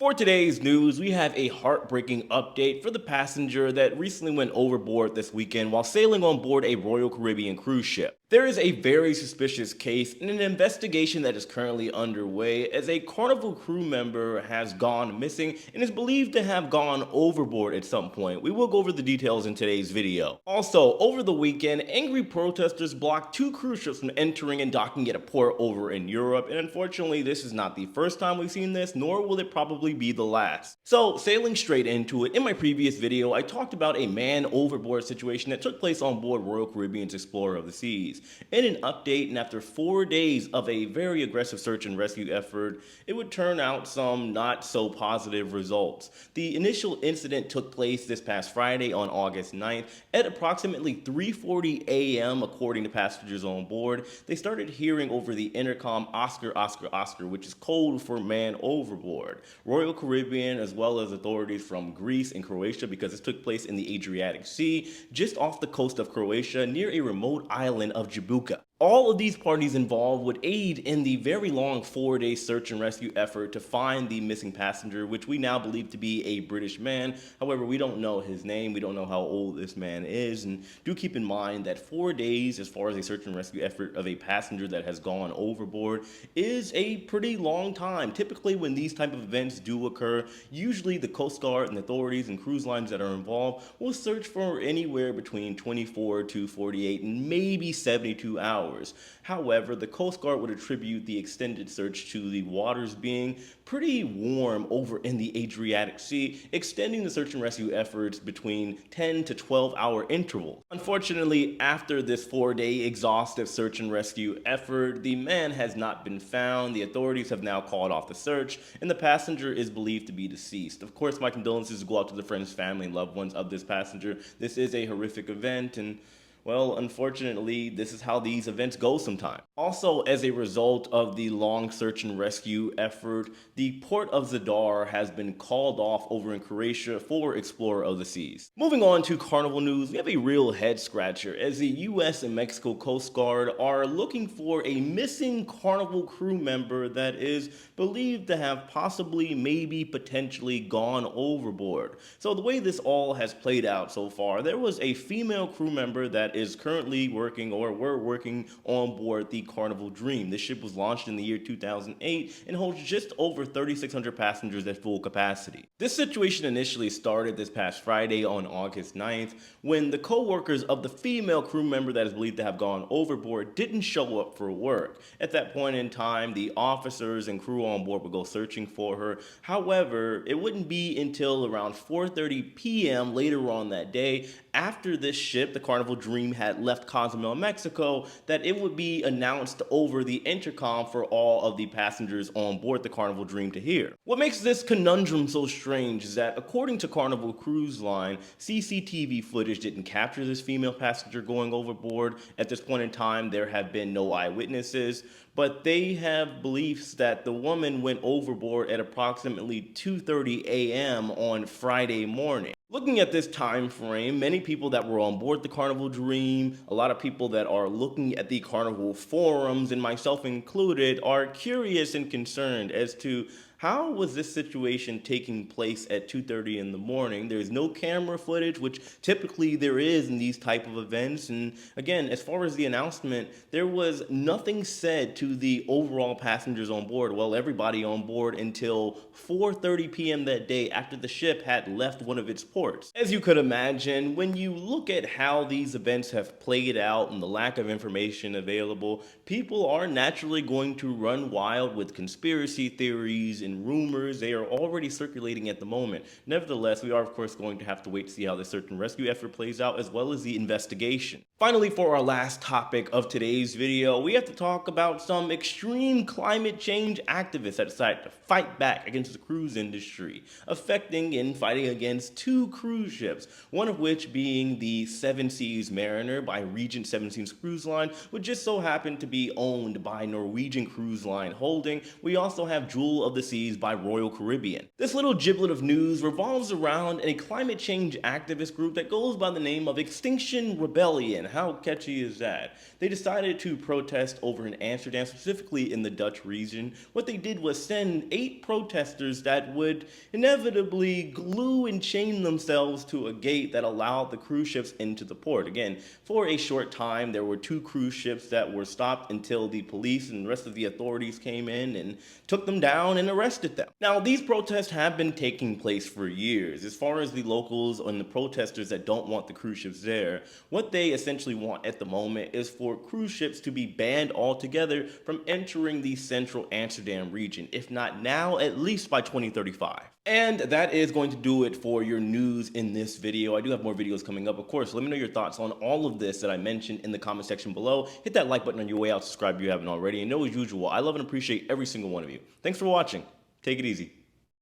For today's news, we have a heartbreaking update for the passenger that recently went overboard this weekend while sailing on board a Royal Caribbean cruise ship. There is a very suspicious case and an investigation that is currently underway as a Carnival crew member has gone missing and is believed to have gone overboard at some point. We will go over the details in today's video. Also, over the weekend, angry protesters blocked two cruise ships from entering and docking at a port over in Europe, and unfortunately this is not the first time we've seen this, nor will it probably be the last. So, sailing straight into it, in my previous video I talked about a man overboard situation that took place on board Royal Caribbean's Explorer of the Seas. In an update, and after 4 days of a very aggressive search and rescue effort, it would turn out some not so positive results. The initial incident took place this past Friday on August 9th at approximately 3:40 a.m. according to passengers on board. They started hearing over the intercom Oscar, Oscar, Oscar, which is code for man overboard. Royal Caribbean, as well as authorities from Greece and Croatia, because this took place in the Adriatic Sea, just off the coast of Croatia near a remote island of Jabuka. All of these parties involved would aid in the very long 4-day search and rescue effort to find the missing passenger, which we now believe to be a British man. However, we don't know his name, we don't know how old this man is, and do keep in mind that 4 days as far as a search and rescue effort of a passenger that has gone overboard is a pretty long time. Typically when these type of events do occur, usually the Coast Guard and authorities and cruise lines that are involved will search for anywhere between 24 to 48 and maybe 72 hours. However, the Coast Guard would attribute the extended search to the waters being pretty warm over in the Adriatic Sea, extending the search and rescue efforts between 10 to 12-hour intervals. Unfortunately, after this 4-day exhaustive search and rescue effort, the man has not been found. The authorities have now called off the search, and the passenger is believed to be deceased. Of course, my condolences go out to the friends, family, and loved ones of this passenger. This is a horrific event, and well, unfortunately, this is how these events go sometimes. Also, as a result of the long search and rescue effort, the port of Zadar has been called off over in Croatia for Explorer of the Seas. Moving on to Carnival news, we have a real head scratcher as the US and Mexico Coast Guard are looking for a missing Carnival crew member that is believed to have possibly, maybe, potentially gone overboard. So the way this all has played out so far, there was a female crew member that is currently working or were working on board the Carnival Dream. This ship was launched in the year 2008 and holds just over 3,600 passengers at full capacity. This situation initially started this past Friday on August 9th when the co-workers of the female crew member that is believed to have gone overboard didn't show up for work. At that point in time, the officers and crew on board would go searching for her. However, it wouldn't be until around 4:30 p.m. later on that day, after this ship, the Carnival Dream, had left Cozumel, Mexico, that it would be announced over the intercom for all of the passengers on board the Carnival Dream to hear. What makes this conundrum so strange is that according to Carnival Cruise Line, CCTV footage didn't capture this female passenger going overboard. At this point in time, there have been no eyewitnesses, but they have beliefs that the woman went overboard at approximately 2:30 a.m. on Friday morning. Looking at this time frame, many people that were on board the Carnival Dream, a lot of people that are looking at the Carnival forums, and myself included, are curious and concerned as to how was this situation taking place at 2:30 in the morning? There's no camera footage, which typically there is in these type of events. And again, as far as the announcement, there was nothing said to the overall passengers on board, well, everybody on board, until 4:30 p.m. that day after the ship had left one of its ports. As you could imagine, when you look at how these events have played out and the lack of information available, people are naturally going to run wild with conspiracy theories and rumors. They are already circulating at the moment. Nevertheless, we are of course going to have to wait to see how the search and rescue effort plays out, as well as the investigation. Finally, for our last topic of today's video, we have to talk about some extreme climate change activists that decided to fight back against the cruise industry, affecting and fighting against two cruise ships, one of which being the Seven Seas Mariner by Regent Seven Seas Cruise Line, which just so happened to be owned by Norwegian Cruise Line Holding. We also have Jewel of the Sea seized by Royal Caribbean. This little giblet of news revolves around a climate change activist group that goes by the name of Extinction Rebellion. How catchy is that? They decided to protest over in Amsterdam, specifically in the Dutch region. What they did was send 8 protesters that would inevitably glue and chain themselves to a gate that allowed the cruise ships into the port. Again, for a short time, there were 2 cruise ships that were stopped until the police and the rest of the authorities came in and took them down and arrested them. Now, these protests have been taking place for years. As far as the locals and the protesters that don't want the cruise ships there, what they essentially want at the moment is for cruise ships to be banned altogether from entering the central Amsterdam region, if not now, at least by 2035. And that is going to do it for your news in this video. I do have more videos coming up, of course. Let me know your thoughts on all of this that I mentioned in the comment section below. Hit that like button on your way out, subscribe if you haven't already. And know as usual, I love and appreciate every single one of you. Thanks for watching. Take it easy.